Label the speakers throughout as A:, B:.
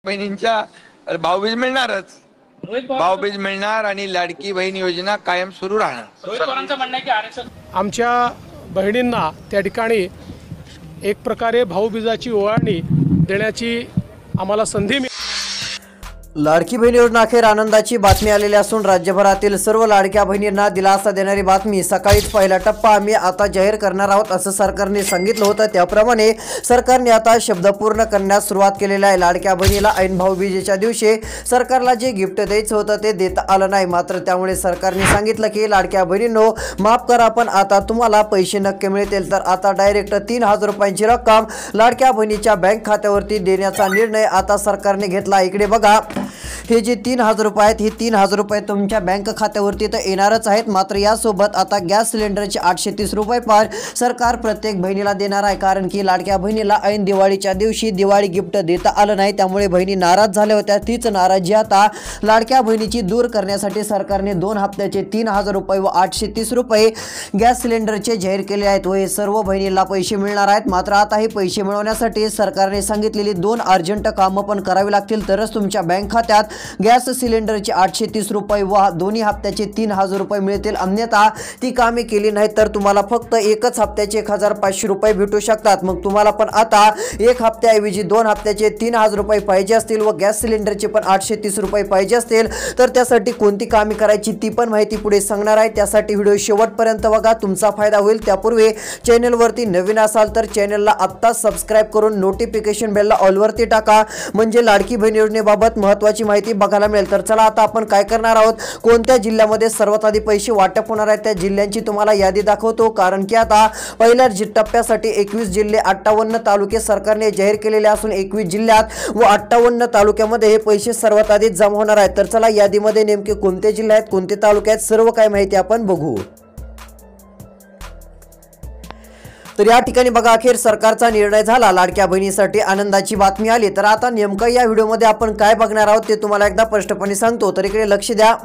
A: बहिणींच्या भाऊबीज मिळणारच. भाऊबीज मिळणार आणि लाडकी बहीण योजना कायम सुरू राहणार.
B: रोहित पवारांचं म्हणणं आहे की आरक्षण
C: आमच्या बहिणींना त्या ठिकाणी एक प्रकारे भाऊबीजाची ओवाळणी देण्याची आम्हाला संधी मिळाली।
D: लाडकी बहीण योजना अखेर आनंदाची बातमी आलेली असून राज्यभरातील सर्व लाडक्या बहिणींना दिलासा देणारी बातमी। सकाळीच पहिला टप्पा आम्ही आता जाहीर करणार आहोत असं सरकारने सांगितलं होतं। त्याप्रमाणे सरकारने आता शब्द पूर्ण करण्यास सुरुवात केलेली आहे। लाडक्या बहिणीला ऐन भाऊबीजेच्या दिवशी सरकारला जे गिफ्ट द्यायचं होतं ते देता आलं नाही। मात्र त्यामुळे सरकारने सांगितलं की लाडक्या बहिणींनो माफ करा, पण आता तुम्हाला पैसे नक्की मिळतील। तर आता डायरेक्ट 3000 रुपयांची रक्कम लाडक्या बहिणीच्या बँक खात्यावरती देण्याचा निर्णय आता सरकारने घेतला। इकडे बघा, हे जे 3000 रुपये आहेत, हे 3000 रुपये तुमच्या बँक खात्यावरती तर येणारच आहेत। मात्र यासोबत आता गॅस सिलेंडरचे 830 रुपये पर सरकार प्रत्येक बहिणीला देणार आहे। कारण की लाडक्या बहिणीला ऐन दिवाळीच्या दिवशी दिवाळी गिफ्ट देता आलं नाही, त्यामुळे बहिणी नाराज झाल्या होत्या। तीच नाराजी आता लाडक्या बहिणीची दूर करण्यासाठी सरकारने 2 हप्त्याचे 3000 रुपये व 830 रुपये गॅस सिलेंडरचे जाहीर केले आहेत व हे सर्व बहिणीला पैसे मिळणार आहेत। मात्र आता हे पैसे मिळवण्यासाठी सरकारने सांगितलेली 2 अर्जंट कामं पण करावी लागतील, तरच तुमच्या बँक खात्यात गॅस सिलेंडरचे 830 रुपये व दोन्ही हप्त्याचे 3000 रुपये मिळतील। अन्यथा ती कामे केली नाही तर तुम्हाला फक्त एकच हप्त्याचे 1500 रुपये भेटू शकतात। मग तुम्हाला पण आता एक हप्त्याऐवजी 2 हप्त्याचे 3000 रुपये पाहिजे असतील व गॅस सिलेंडरचे पण 830 रुपये पाहिजे असतील तर त्यासाठी कोणती कामे करायची ती पण माहिती पुढे सांगणार आहे। त्यासाठी व्हिडिओ शेवटपर्यंत बघा, तुमचा फायदा होईल। त्यापूर्वी चॅनलवरती नवीन असाल तर चॅनलला आत्ताच सबस्क्राइब करून नोटिफिकेशन बेलला ऑलवरती टाका, म्हणजे लाडकी बहीण योजनेबाबत महत्त्वाची माहिती बघायला मिळेल। तर चला आता आपण काय करणार आहोत, कोणत्या जिल्ह्यामध्ये सर्वात आधी पैसे वाटप होणार आहेत त्या जिल्ह्यांची तुम्हाला यादी दाखवतो। कारण की आता पहिल्या टप्प्यासाठी 21 जिल्हे 58 तालुके सरकारने जाहीर केलेले असून 21 जिल्ह्यात व 58 तालुक्यामध्ये हे पैसे सर्वात आधी जमा होणार आहेत। तर चला यादीमध्ये नेमके कोणते जिल्हे आहेत, कोणते तालुके आहेत, सर्व काय माहिती आपण बघू। तर या ठिकाणी बघा, अखेर सरकारचा निर्णय झाला, लाडक्या बहिणीसाठी आनंदाची बातमी आली। तर आता नेमकं या व्हिडिओमध्ये आपण काय बघणार आहोत ते तुम्हाला एकदा स्पष्टपणे सांगतो, तर इकडे लक्ष द्या।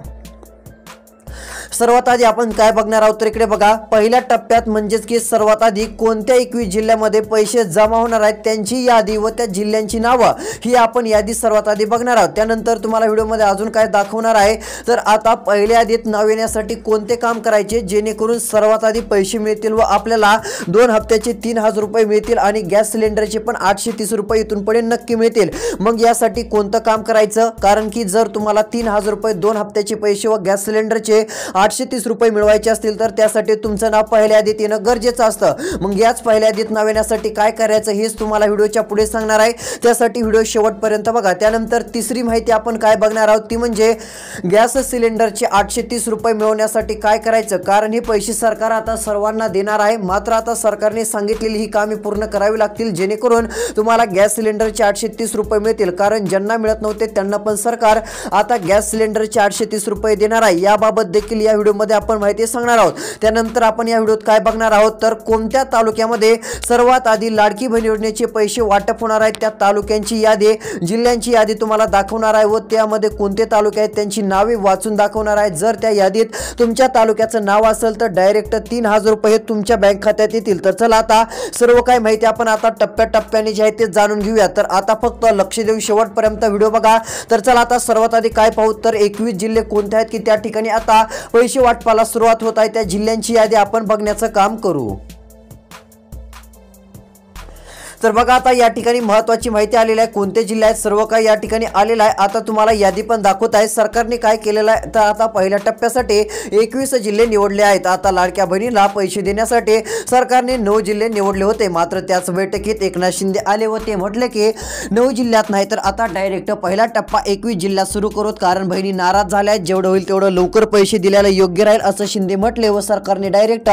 D: सर्वात आधी आपण काय बघणार आहोत, तर इकडे बघा, पहिल्या टप्प्यात म्हणजेच की सर्वात आधी कोणत्या 21 जिल्ह्यामध्ये पैसे जमा होणार आहेत त्यांची यादी व त्या जिल्ह्यांची नावं ही आपण यादी सर्वात आधी बघणार आहोत। त्यानंतर तुम्हाला व्हिडिओमध्ये अजून काय दाखवणार आहे, तर आता पहिल्या यादीत नाव येण्यासाठी कोणते काम करायचे जेणेकरून सर्वात आधी पैसे मिळतील व आपल्याला 2 हप्त्याचे 3000 रुपये मिळतील आणि गॅस सिलेंडरचे पण 830 रुपये इथून पुढे नक्की मिळतील। मग यासाठी कोणतं काम करायचं, कारण की जर तुम्हाला 3000 रुपये 2 हप्त्याचे पैसे व गॅस सिलेंडरचे 830 रुपये मिळवायचे असतील तर त्यासाठी तुमचं नाव पहिल्या यादीत येणं गरजेचं असतं। मग याच पहिल्या यादीत नाव येण्यासाठी काय करायचं हेच तुम्हाला व्हिडिओच्या पुढे सांगणार आहे, त्यासाठी व्हिडिओ शेवटपर्यंत बघा। त्यानंतर तिसरी माहिती आपण काय बघणार आहोत ती म्हणजे गॅस सिलेंडरचे 830 रुपये मिळवण्यासाठी काय करायचं, कारण हे पैसे सरकार आता सर्वांना देणार आहे। मात्र आता सरकारने सांगितलेली ही कामे पूर्ण करावी लागतील जेणेकरून तुम्हाला गॅस सिलेंडरचे 830 रुपये मिळतील। कारण ज्यांना मिळत नव्हते त्यांना पण सरकार आता गॅस सिलेंडरचे 830 रुपये देणार आहे। याबाबत देखील या व्हिडिओमध्ये आपण माहिती सांगणार आहोत। त्यानंतर आपण या व्हिडिओत काय बघणार आहोत, तर कोणत्या तालुक्यामध्ये सर्वात आधी लाडकी बहीण योजनेचे पैसे वाटप होणार आहेत त्या तालुक्यांची यादी, जिल्ह्यांची यादी तुम्हाला दाखवणार आहे व त्यामध्ये कोणते तालुके आहेत त्यांची नावे वाचून दाखवणार आहे। जर त्या यादीत तुमच्या तालुक्याचं नाव असेल तर डायरेक्ट 3000 रुपये तुमच्या बँक खात्यात येतील। तर चला आता सर्व काही माहिती आपण आता टप्प्याटप्प्याने जे आहे ते जाणून घेऊया। तर आता फक्त लक्ष देऊन शेवटपर्यंत व्हिडिओ बघा। तर चला आता सर्वात आधी काय पाहू, तर 21 जिल्हे कोणते आहेत की त्या ठिकाणी आता पैसे वाटपाला सुरुवात होत आहे, त्या जिल्ह्यांची यादी आपण बघण्याचं काम करू। तर बघा, आता या ठिकाणी महत्त्वाची माहिती आलेली आहे, कोणते जिल्हे आहेत सर्व काही या ठिकाणी आलेलं आहे। आता तुम्हाला यादी पण दाखवत आहे सरकारने काय केलेलं आहे। तर आता पहिल्या टप्प्यासाठी 21 जिल्हे निवडले आहेत। आता लाडक्या बहिणीला पैसे देण्यासाठी सरकारने 9 जिल्हे निवडले होते। मात्र त्याच बैठकीत एकनाथ शिंदे आले व ते म्हटले की 9 जिल्ह्यात नाही तर आता डायरेक्ट पहिला टप्पा 21 जिल्ह्यात सुरू करूत, कारण बहिणी नाराज झाल्या आहेत, जेवढं होईल तेवढं लवकर पैसे दिल्याला योग्य राहील असं शिंदे म्हटले व सरकारने डायरेक्ट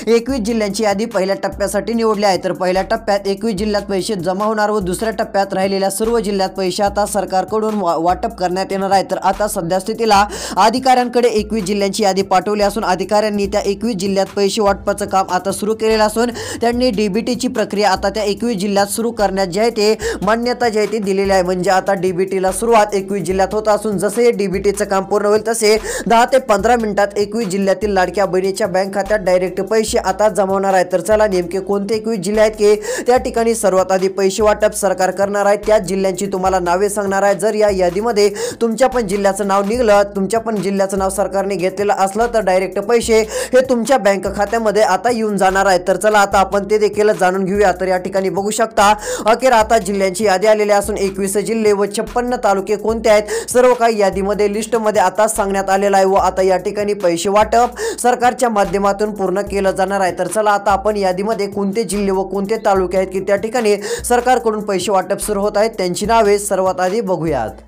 D: 21 जिल्ह्यांची यादी पहिल्या टप्प्यासाठी निवडली आहे। तर पहिल्या टप्प्यात 21 जिल्ह्यात पैसे जमा होणार व दुसऱ्या टप्प्यात राहिलेल्या सर्व जिल्ह्यात पैसे आता सरकारकडून वाटप करण्यात येणार आहे। तर आता सध्या स्थितीला अधिकाऱ्यांकडे 21 जिल्ह्यांची यादी पाठवली असून अधिकाऱ्यांनी त्या 21 जिल्ह्यात पैसे वाटपाचं काम आता सुरू केलेलं असून त्यांनी डीबीटीची प्रक्रिया आता त्या 21 जिल्ह्यात सुरू करण्यात जे आहे ते मान्यता जे आहे ती दिलेली आहे। म्हणजे आता डीबीटीला सुरुवात 21 जिल्ह्यात होत असून जसे डीबीटीचं काम पूर्ण होईल तसे 10 ते 15 मिनिटात 21 जिल्ह्यातील लाडक्या बहिणीच्या बँक खात्यात डायरेक्ट पैसे आता जमा होणार आहेत। तर चला नेमके कोणते 21 जिल्हे आहेत की त्या ठिकाणी सर्वात आधी पैसे वाटप सरकार करणार आहे त्याच जिल्ह्यांची तुम्हाला नावे सांगणार आहे। जर या यादीमध्ये तुमच्या पण जिल्ह्याचं नाव निघलं, तुमच्या पण जिल्ह्याचं नाव सरकारने घेतलेलं असलं तर डायरेक्ट पैसे हे तुमच्या बँक खात्यामध्ये आता येऊन जाणार आहे। तर चला आता आपण ते देखील जाणून घेऊया। तर या ठिकाणी बघू शकता अखेर आता जिल्ह्यांची यादी आलेली असून 21 जिल्हे व 56 तालुके कोणते आहेत सर्व काही यादीमध्ये लिस्टमध्ये आता सांगण्यात आलेलं आहे व आता या ठिकाणी पैसे वाटप सरकारच्या माध्यमातून पूर्ण केलं जाणार आहे। तर चला आता आपण यादीमध्ये कोणते जिल्हे व कोणते तालुके आहेत की त्या ठिकाणी सरकारकडून पैसे वाटप सुरू होत आहेत त्यांची नावे सर्वात आधी बघूयात।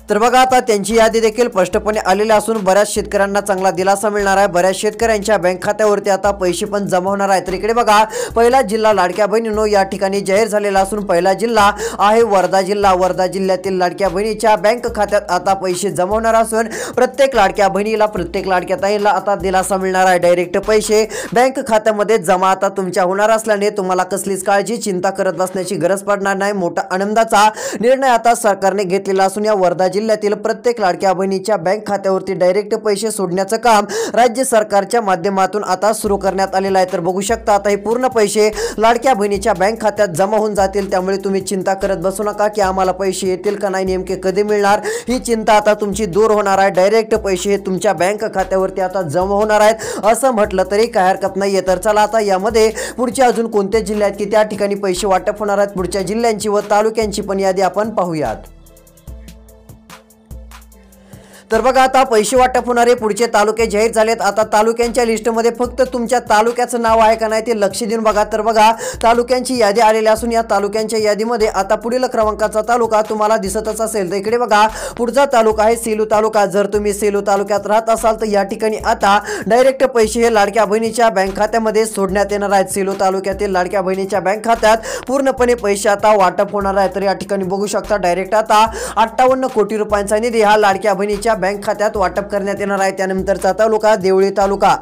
D: तर बघा आता त्यांची यादी देखील स्पष्टपणे आलेली असून बऱ्याच शेतकऱ्यांना चांगला दिलासा मिळणार आहे। बऱ्याच शेतकऱ्यांच्या बँक खात्यावरती आता पैसे पण जमा होणार आहेत। तर इकडे बघा पहिला जिल्हा लाडक्या बहिणींनो या ठिकाणी जाहीर झालेला असून पहिला जिल्हा आहे वर्धा जिल्हा। वर्धा जिल्ह्यातील लाडक्या बहिणीच्या बँक खात्यात आता पैसे जमा होणार असून प्रत्येक लाडक्या बहिणीला प्रत्येक लाडक्या ताईला आता दिलासा मिळणार आहे। डायरेक्ट पैसे बँक खात्यामध्ये जमा आता तुमच्या होणार असल्याने तुम्हाला कसलीच काळजी चिंता करत बसण्याची गरज पडणार नाही। मोठा आनंदाचा निर्णय आता सरकारने घेतलेला असून या वर्धा जिल्ह्यातील प्रत्येक लाडक्या बहिणीच्या बँक खात्यावरती डायरेक्ट पैसे सोडण्याचं काम राज्य सरकारच्या माध्यमातून आता सुरू करण्यात आलेलं आहे। तर बघू शकता आता हे पूर्ण पैसे लाडक्या बहिणीच्या बँक खात्यात जमा होऊन जातील त्यामुळे तुम्ही चिंता करत बसू नका की आम्हाला पैसे येतील का नाही, नेमके कधी मिळणार, ही चिंता आता तुमची दूर होणार आहे। डायरेक्ट पैसे हे तुमच्या बँक खात्यावरती आता जमा होणार आहेत असं म्हटलं तरी काय हरकत नाहीये। तर चला आता यामध्ये पुढचे अजून कोणते जिल्हे आहेत की त्या ठिकाणी पैसे वाटप होणार आहेत पुढच्या जिल्ह्यांची व तालुक्यांची पण यादी आपण पाहूयात। तर बघा आता पैसे वाटप होणारे पुढचे तालुके जाहीर झालेत। आता तालुक्यांच्या लिस्टमध्ये फक्त तुमच्या तालुक्याचं नाव आहे का नाही ते लक्ष देऊन बघा। तर बघा तालुक्यांची यादी आलेली असून या तालुक्यांच्या यादीमध्ये आता पुढील क्रमांकाचा तालुका तुम्हाला दिसतच असेल। तर इकडे बघा पुढचा तालुका आहे सेलू तालुका। जर तुम्ही सेलू तालुक्यात राहत असाल तर या ठिकाणी आता डायरेक्ट पैसे हे लाडक्या बहिणीच्या बँक खात्यामध्ये सोडण्यात येणार आहेत। सेलू तालुक्यातील लाडक्या बहिणीच्या बँक खात्यात पूर्णपणे पैसे आता वाटप होणार आहे। तर या ठिकाणी बघू शकता डायरेक्ट आता 58 कोटी रुपयांचा निधी हा लाडक्या बहिणीच्या बँक खात्यात वाटप करण्यात येणार आहे। त्यानंतरचा तालुका देवळी तालुका।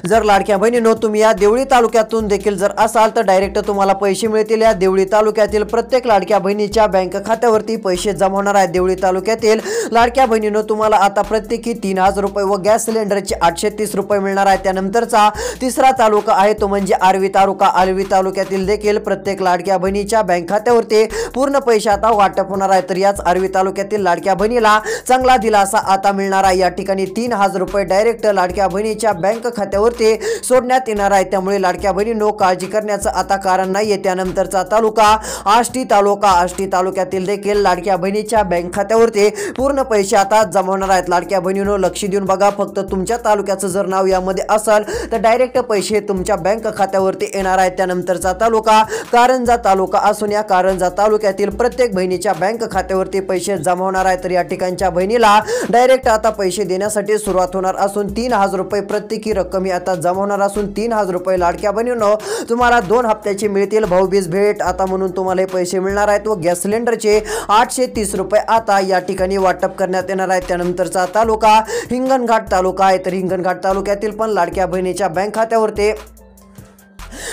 D: जर लाडक्या बहिणींनो तुम्ही या देवळी तालुक्यातून देखील जर असाल तर डायरेक्ट तुम्हाला पैसे मिळतील। या देवळी तालुक्यातील प्रत्येक लाडक्या बहिणीच्या बँक खात्यावरती पैसे जमा होणार आहेत। देवळी तालुक्यातील लाडक्या बहिणींनो तुम्हाला आता प्रत्येकी 3000 रुपये व गॅस सिलेंडरचे 830 रुपये मिळणार आहेत। त्यानंतरचा तिसरा तालुका आहे तो म्हणजे आर्वी तालुका। आर्वी तालुक्यातील देखील प्रत्येक लाडक्या बहिणीच्या बँक खात्यावरती पूर्ण पैसे आता वाटप होणार आहेत। तर याच आर्वी तालुक्यातील लाडक्या बहिणीला चांगला दिलासा आता मिळणार आहे। या ठिकाणी 3000 रुपये डायरेक्ट लाडक्या बहिणीच्या बँक खात्यावरती सोडण्यात येणार आहे त्यामुळे लाडक्या बहिणींनो काळजी करण्याचं आता कारण नाहीये। त्यानंतरचा तालुका आष्टी तालुका। आष्टी तालुक्यातील देखील लाडक्या बहिणीच्या बँक खात्यावरती पूर्ण पैसे आता जमा होणार आहेत। लाडक्या बहिणींनो लक्ष देऊन बघा फक्त तुमच्या तालुक्याचं जर नाव यामध्ये असेल तर डायरेक्ट पैसे तुमच्या बँक खात्यावरती येणार आहेत। त्यानंतरचा तालुका कारंजा तालुका असून या कारंजा तालुक्यातील प्रत्येक बहिणीच्या बँक खात्यावरती पैसे जमा होणार आहेत। तर या ठिकाणच्या बहिणीला डायरेक्ट आता पैसे देण्यासाठी सुरुवात होणार असून 3000 रुपये प्रत्येकी रक्कम आता जमा होणार असून 3000 रुपये लाडक्या बहिणींनो तुम्हाला 2 हप्त्याचे मिळतील। भाऊबीज भेट आता म्हणून तुम्हाला हे पैसे मिळणार आहेत व गॅस सिलेंडरचे 830 रुपये आता या ठिकाणी वाटप करण्यात येणार आहे। त्यानंतरचा तालुका हिंगणघाट तालुका आहे। तर हिंगणघाट तालुक्यातील पण लाडक्या बहिणीच्या बँक खात्यावरती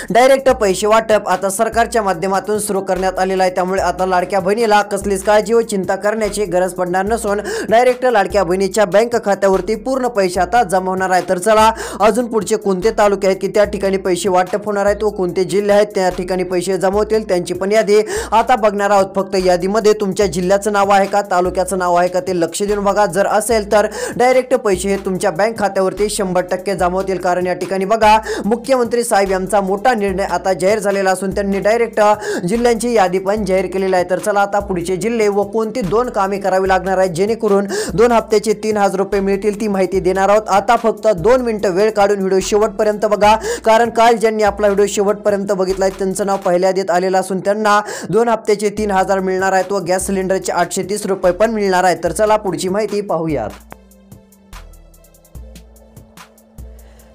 D: डायरेक्ट पैसे वाटप आता सरकारच्या माध्यमातून सुरू करण्यात आलेला आहे त्यामुळे आता लाडक्या बहिणीला कसलीच काळजी व चिंता करण्याची गरज पडणार नसून डायरेक्ट लाडक्या बहिणीच्या बँक खात्यावरती पूर्ण पैसे आता जमा होणार आहेत। तर चला अजून पुढचे कोणते तालुके आहेत की त्या ठिकाणी पैसे वाटप होणार आहेत व कोणते जिल्हे आहेत त्या ठिकाणी पैसे जमा होतील त्यांची पण यादी आता बघणार आहोत। फक्त यादीमध्ये तुमच्या जिल्ह्याचं नाव आहे का तालुक्याचं नाव आहे का ते लक्ष देऊन बघा। जर असेल तर डायरेक्ट पैसे हे तुमच्या बँक खात्यावरती 100% जमा होतील कारण या ठिकाणी बघा मुख्यमंत्री साहेब यांचा मोठा निर्णय आता जाहीर झालेला असून त्यांनी डायरेक्ट जिल्ह्यांची यादी पण जाहीर केलेली आहे। तर चला आता पुढचे जिल्हे व कोणती 2 कामे करावी लागणार आहेत जेणेकरून 2 हप्त्याचे 3000 रुपये मिळतील ती माहिती देणार आहोत। आता फक्त 2 मिनिटं वेळ काढून व्हिडिओ शेवटपर्यंत बघा कारण काल ज्यांनी आपला व्हिडिओ शेवटपर्यंत बघितलाय त्यांचं नाव पहिल्या यादीत आलेलं असून त्यांना 2 हप्त्याचे 3000 मिळणार आहेत व गॅस सिलेंडरचे 830 रुपये पण मिळणार आहेत। तर चला पुढची माहिती पाहूयात।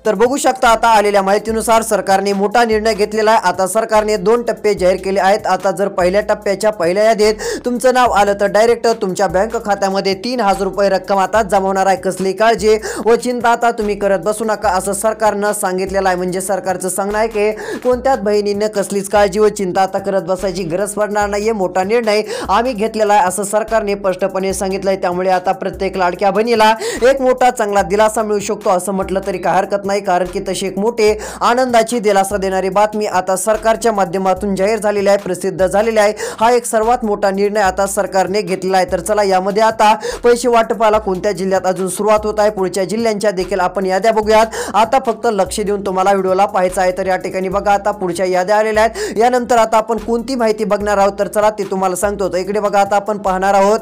D: तर बघू शकता आता आलेल्या माहितीनुसार सरकारने मोठा निर्णय घेतलेला आहे। आता सरकारने 2 टप्पे जाहीर केले आहेत। आता जर पहिल्या टप्प्याच्या पहिल्या यादीत तुमचं नाव आलं तर डायरेक्ट तुमच्या बँक खात्यामध्ये 3000 रुपये रक्कम आता जमा होणार आहे। कसली काळजी व चिंता आता तुम्ही करत बसू नका असं सरकारनं सांगितलेलं आहे। म्हणजे सरकारचं सांगणं आहे की कोणत्याच बहिणीने कसलीच काळजी व चिंता आता करत बसायची गरज पडणार नाहीये। मोठा निर्णय आम्ही घेतलेला आहे असं सरकारने स्पष्टपणे सांगितलंय त्यामुळे आता प्रत्येक लाडक्या बहिणीला एक मोठा चांगला दिलासा मिळू शकतो असं म्हटलं तरी काय हरकत नाही। नाही, कारण की तशी एक मोठी आनंदाची दिलासा देणारी बातमी आता सरकारच्या माध्यमातून जाहीर झालेली आहे, प्रसिद्ध झालेली आहे। हा एक सर्वात मोठा निर्णय आता सरकारने घेतलेला आहे। तर चला यामध्ये आता पैसे वाटपाला कोणत्या जिल्ह्यात अजून सुरुवात होत आहे, पुढच्या जिल्ह्यांच्या देखील आपण याद्या बघूयात। आता फक्त लक्ष देऊन तुम्हाला व्हिडिओला पाहायचा आहे। तर या ठिकाणी बघा आता पुढच्या याद्या आलेल्या आहेत। यानंतर आता आपण कोणती माहिती बघणार आहोत तर चला ते तुम्हाला सांगतो। तर इकडे बघा आता आपण पाहणार आहोत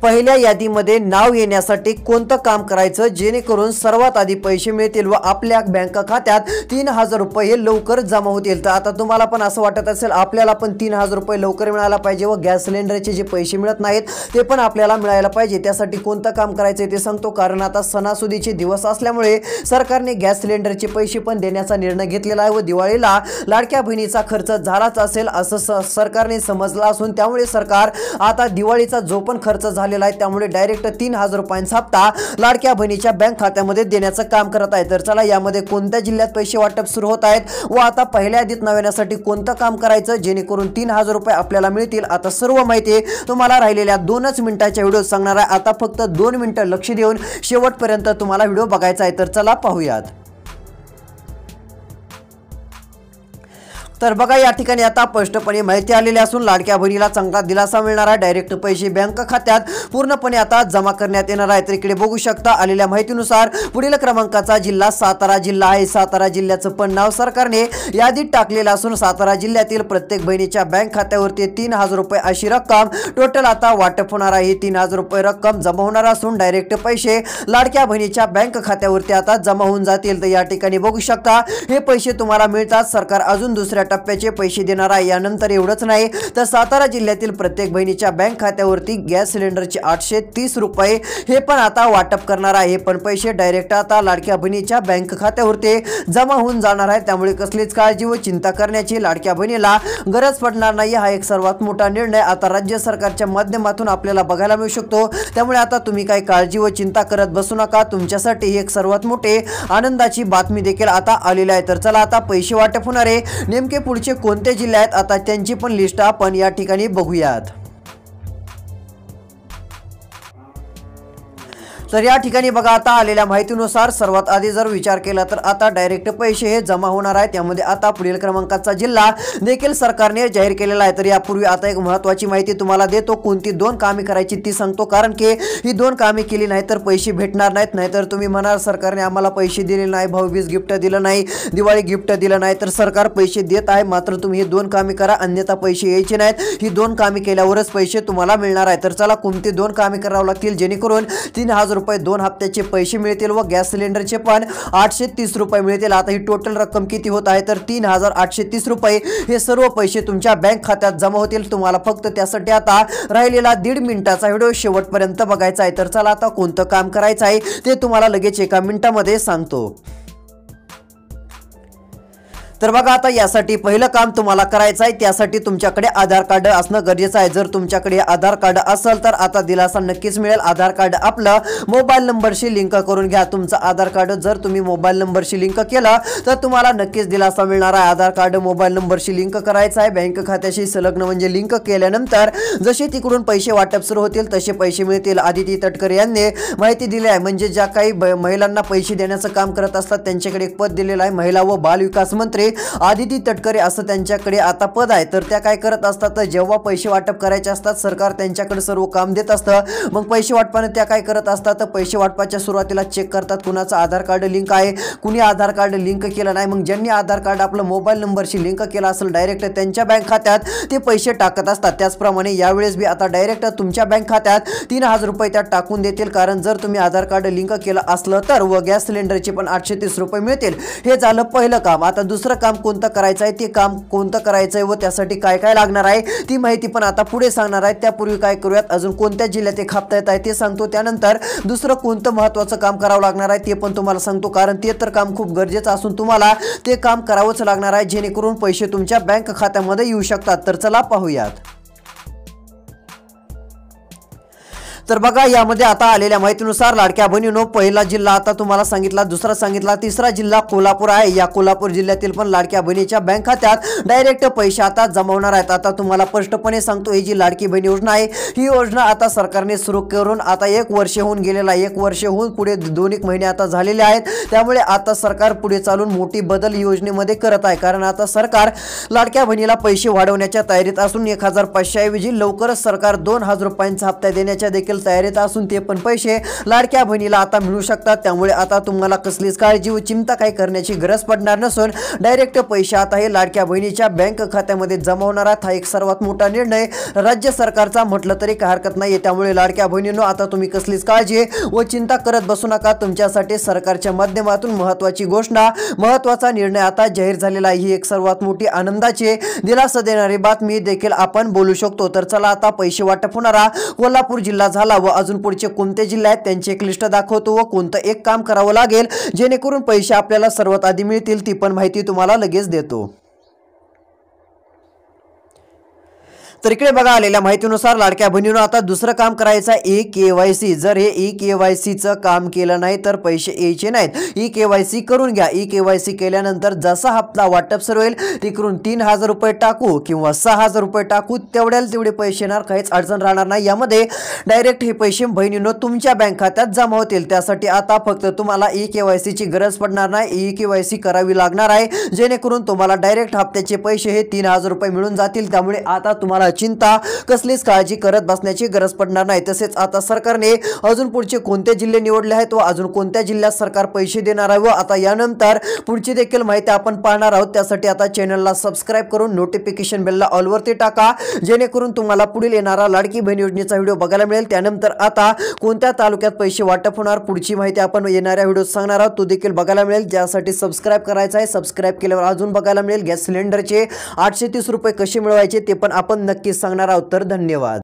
D: पहिल्या यादीमध्ये नाव येण्यासाठी कोणतं काम करायचं जेणेकरून सर्वात आधी पैसे मिळतील व आपल्या बँक खात्यात 3000 रुपये लवकर जमा होतील। तर आता तुम्हाला पण असं वाटत असेल आपल्याला पण 3000 रुपये लवकर मिळायला पाहिजे व गॅस सिलेंडरचे जे पैसे मिळत नाहीत ते पण आपल्याला मिळायला पाहिजे। त्यासाठी कोणतं काम करायचं ते सांगतो, कारण आता सणासुदीचे दिवस असल्यामुळे सरकारने गॅस सिलेंडरचे पैसे पण देण्याचा निर्णय घेतलेला आहे व दिवाळीला लाडक्या बहिणीचा खर्च झालाच असेल असं सरकारने समजलं असून त्यामुळे सरकार आता दिवाळीचा जो पण खर्च झालेला आहे त्यामुळे डायरेक्ट 3000 रुपयांचा हप्ता लाडक्या बहिणीच्या बँक खात्यामध्ये देण्याचं काम करत आहे। तर चला यामध्ये कोणत्या जिल्ह्यात पैसे वाटप सुरू होत आहेत व आता पहिल्या यादीत नाव येण्यासाठी कोणतं काम करायचं जेणेकरून 3000 रुपये आपल्याला मिळतील, आता सर्व माहिती तुम्हाला राहिलेल्या 2च मिनिटाच्या व्हिडिओ सांगणार आहे। आता फक्त 2 मिनिटं लक्ष देऊन शेवटपर्यंत तुम्हाला व्हिडिओ बघायचा आहे। तर चला पाहूयात। तर बघा या ठिकाणी आता स्पष्टपणे माहिती आलेली असून लाडक्या बहिणीला चांगला दिलासा मिळणार आहे। डायरेक्ट पैसे बँक खात्यात पूर्णपणे आता जमा करण्यात येणार आहे। तर इकडे बघू शकता आलेल्या माहितीनुसार पुढील क्रमांकाचा जिल्हा सातारा जिल्हा आहे। सातारा जिल्ह्याचं पण नाव सरकारने यादीत टाकलेलं असून सातारा जिल्ह्यातील प्रत्येक बहिणीच्या बँक खात्यावरती 3000 रुपये अशी रक्कम टोटल आता वाटप होणार आहे। 3000 रुपये रक्कम जमा होणार असून डायरेक्ट पैसे लाडक्या बहिणीच्या बँक खात्यावरती आता जमा होऊन जातील। तर या ठिकाणी बघू शकता हे पैसे तुम्हाला मिळतात। सरकार अजून दुसऱ्या टप्प्याचे पैसे देणार आहे। यानंतर एवढंच नाही तर सातारा जिल्ह्यातील प्रत्येक बहिणीच्या बँक खात्यावरती गॅस सिलेंडरचे 830 रुपये हे पण आता वाटप करणार आहे। हे पण पैसे डायरेक्ट आता लाडक्या बहिणीच्या बँक खात्यावरती जमा होऊन जाणार आहे, त्यामुळे कसलीच काळजी व चिंता करण्याची लाडक्या बहिणीला गरज पडणार नाही। हा एक सर्वात मोठा निर्णय आता राज्य सरकारच्या माध्यमातून आपल्याला बघायला मिळू शकतो, त्यामुळे आता तुम्ही काही काळजी व चिंता करत बसू नका। तुमच्यासाठी ही एक सर्वात मोठी आनंदाची बातमी देखील आता आलेली आहे। तर चला आता पैसे वाटप होणारे नेमके पुढचे कोणते जिल्हे आहेत आता त्यांची पण लिस्ट आपण या ठिकाणी बघूयात। तर या ठिकाणी बघा आता आलेल्या माहितीनुसार सर्वात आधी जर विचार केला तर आता डायरेक्ट पैसे हे जमा होणार आहेत। त्यामध्ये आता पुढील क्रमांकाचा जिल्हा देखील सरकारने जाहीर केलेला आहे। तर यापूर्वी आता एक महत्त्वाची माहिती तुम्हाला देतो, कोणती 2 कामे करायची ती सांगतो, कारण की ही 2 कामे केली नाही तर पैसे भेटणार नाहीत। नाहीतर तुम्ही म्हणाल सरकारने आम्हाला पैसे दिले नाही, भाऊबीज गिफ्ट दिलं नाही, दिवाळी गिफ्ट दिलं नाही, तर सरकार पैसे देत आहे, मात्र तुम्ही ही 2 कामे करा अन्यथा पैसे यायचे नाहीत। ही 2 कामे केल्यावरच पैसे तुम्हाला मिळणार आहे। तर चला कोणती 2 कामे करावं लागतील जेणेकरून 3000 रुपये 2 हप्त्याचे पैसे मिळतील व गॅस सिलेंडरचे पण 830 रुपये मिळतील। आता ही टोटल रक्कम किती होत आहे तर 3830 रुपये हे सर्व पैसे तुमच्या बँक खात्यात जमा होतील। तुम्हाला फक्त त्यासाठी आता राहिलेला 1.5 मिनिटाचा व्हिडिओ शेवटपर्यंत बघायचा आहे। तर चला आता कोणतं काम करायचं आहे ते तुम्हाला लगेच 1 मिनिटामध्ये सांगतो। तर बघा आता यासाठी पहिलं काम तुम्हाला करायचं आहे, त्यासाठी तुमच्याकडे आधार कार्ड असणं गरजेचं आहे। जर तुमच्याकडे आधार कार्ड असेल तर आता दिलासा नक्कीच मिळेल। आधार कार्ड आपलं मोबाईल नंबरशी लिंक करून घ्या। तुमचं आधार कार्ड जर तुम्ही मोबाईल नंबरशी लिंक केलं तर तुम्हाला नक्कीच दिलासा मिळणार आहे। आधार कार्ड मोबाईल नंबरशी लिंक करायचं आहे, बँक खात्याशी संलग्न म्हणजे लिंक केल्यानंतर जसे तिकडून पैसे वाटप सुरू होतील तसे पैसे मिळतील। आदिती तटकरे यांनी माहिती दिली आहे, म्हणजे ज्या काही महिलांना पैसे देण्याचं काम करत असतात त्यांच्याकडे एक पद दिलेलं आहे, महिला व बाल विकास मंत्री आदिती तटकरे असं त्यांच्याकडे आता पद आहे। तर त्या काय करत असतात तर जेव्हा पैसे वाटप करायचे असतात सरकार त्यांच्याकडे सर्व काम देत असतं, मग पैसे वाटपाने त्या काय करत असतात तर पैसे वाटपाच्या सुरुवातीला चेक करतात कुणाचं आधार कार्ड लिंक आहे, कुणी आधार कार्ड लिंक केलं नाही। मग ज्यांनी आधार कार्ड आपलं मोबाईल नंबरशी लिंक केला असेल डायरेक्ट त्यांच्या बँक खात्यात ते पैसे टाकत असतात। त्याचप्रमाणे यावेळेस बी आता डायरेक्ट तुमच्या बँक खात्यात 3000 रुपये त्यात टाकून देतील, कारण जर तुम्ही आधार कार्ड लिंक केलं असलं तर व गॅस सिलेंडरचे पण 830 रुपये मिळतील। हे झालं पहिलं काम। आता दुसरं काम कोणतं करायचं आहे ते काम कोणतं करायचं आहे व त्यासाठी काय काय लागणार आहे ती माहिती पण आता पुढे सांगणार आहे। त्यापूर्वी काय करूयात अजून कोणत्या जिल्ह्यात एक हप्ता येत आहे ते सांगतो, त्यानंतर दुसरं कोणतं महत्त्वाचं काम करावं लागणार आहे ते पण तुम्हाला सांगतो, कारण ते तर काम खूप गरजेचं असून तुम्हाला ते काम करावंच लागणार आहे जेणेकरून पैसे तुमच्या बँक खात्यामध्ये येऊ शकतात। तर चला पाहूयात। तर बघा यामध्ये आता आलेल्या माहितीनुसार लाडक्या बहिणीनो पहिला जिल्हा आता तुम्हाला सांगितला, दुसरा सांगितला, तिसरा जिल्हा कोल्हापूर आहे। या कोल्हापूर जिल्ह्यातील पण लाडक्या बहिणीच्या बँक खात्यात डायरेक्ट पैसे आता जमा होणार आहेत। आता तुम्हाला स्पष्टपणे सांगतो ही जी लाडकी बहीण योजना आहे ही योजना आता सरकारने सुरू करून आता 1 वर्ष होऊन गेलेला आहे। 1 वर्ष होऊन पुढे 2 महिने आता झालेले आहेत। त्यामुळे आता सरकार पुढे चालून मोठी बदल योजनेमध्ये करत आहे, कारण आता सरकार लाडक्या बहिणीला पैसे वाढवण्याच्या तयारीत असून 1500 ऐवजी लवकरच सरकार 2000 रुपयांचा हप्ता देण्याच्या देखील तयारीत असून ते पण पैसे लाडक्या बहिणीला आता मिळू शकतात। त्यामुळे आता तुम्हाला कसलीच काळजी व चिंता काही करण्याची गरज पडणार नसून डायरेक्ट पैसे आता हे लाडक्या बहिणीच्या बँक खात्यामध्ये जमा होणार आहेत। हा एक सर्वात मोठा निर्णय राज्य सरकारचा म्हटलं तरी काही हरकत नाही। त्यामुळे लाडक्या बहिणींनो आता तुम्ही कसलीच काळजी व चिंता करत बसू नका। तुमच्यासाठी सरकारच्या माध्यमातून महत्त्वाची घोषणा, महत्त्वाचा निर्णय आता जाहीर झालेला आहे। ही एक सर्वात मोठी आनंदाची, दिलासा देणारी बातमी देखील आपण बोलू शकतो। तर चला आता पैसे वाटप होणारा कोल्हापूर जिल्हा झाला व अजून पुढचे कोणते जिल्हे आहेत त्यांची एक लिस्ट दाखवतो व कोणतं एक काम करावं लागेल जेणेकरून पैसे आपल्याला सर्वात आधी मिळतील ती पण माहिती तुम्हाला लगेच देतो। तर इकडे बघा आलेल्या माहितीनुसार लाडक्या बहिणींनो आता दुसरं काम करायचं आहे KYC। जर हे KYC चं काम केलं नाही तर पैसे यायचे नाहीत। KYC करून घ्या। KYC केल्यानंतर जसा हप्ता वाटप सुरू होईल तिकडून 3000 रुपये टाकू किंवा 6000 रुपये टाकू तेवढ्याला तेवढे पैसे येणार, काहीच अडचण राहणार नाही। यामध्ये डायरेक्ट हे पैसे बहिणींनो तुमच्या बँक खात्यात जमा होतील। त्यासाठी आता फक्त तुम्हाला KYC ची गरज पडणार नाही, KYC करावी लागणार आहे जेणेकरून तुम्हाला डायरेक्ट हप्त्याचे पैसे हे 3000 रुपये मिळून जातील। त्यामुळे आता तुम्हाला चिंता कसलीच काळजी करत बसण्याची गरज पडणार नाही। तसेच आता सरकारने अजून पुढचे कोणते जिल्हे निवडले आहेत व अजून कोणत्या जिल्ह्यात सरकार पैसे देणार आहे व आता यानंतर पुढची देखील माहिती आपण पाहणार आहोत। त्यासाठी आता चॅनलला सबस्क्राइब करून नोटिफिकेशन बेलला ऑल वरती टाका जेणेकरून तुम्हाला पुढील येणारा लाडकी बहीण योजनेचा व्हिडिओ बघायला मिळेल। त्यानंतर आता कोणत्या तालुक्यात पैसे वाटप होणार पुढची माहिती आपण येणाऱ्या व्हिडिओत सांगणार आहोत, तो देखील बघायला मिळेल। ज्यासाठी सबस्क्राइब करायचं आहे, सबस्क्राइब केल्यावर अजून बघायला मिळेल गॅस सिलेंडरचे 830 रुपये कसे मिळवायचे ते पण आपण नक्की सांगणार आहोत। तर धन्यवाद।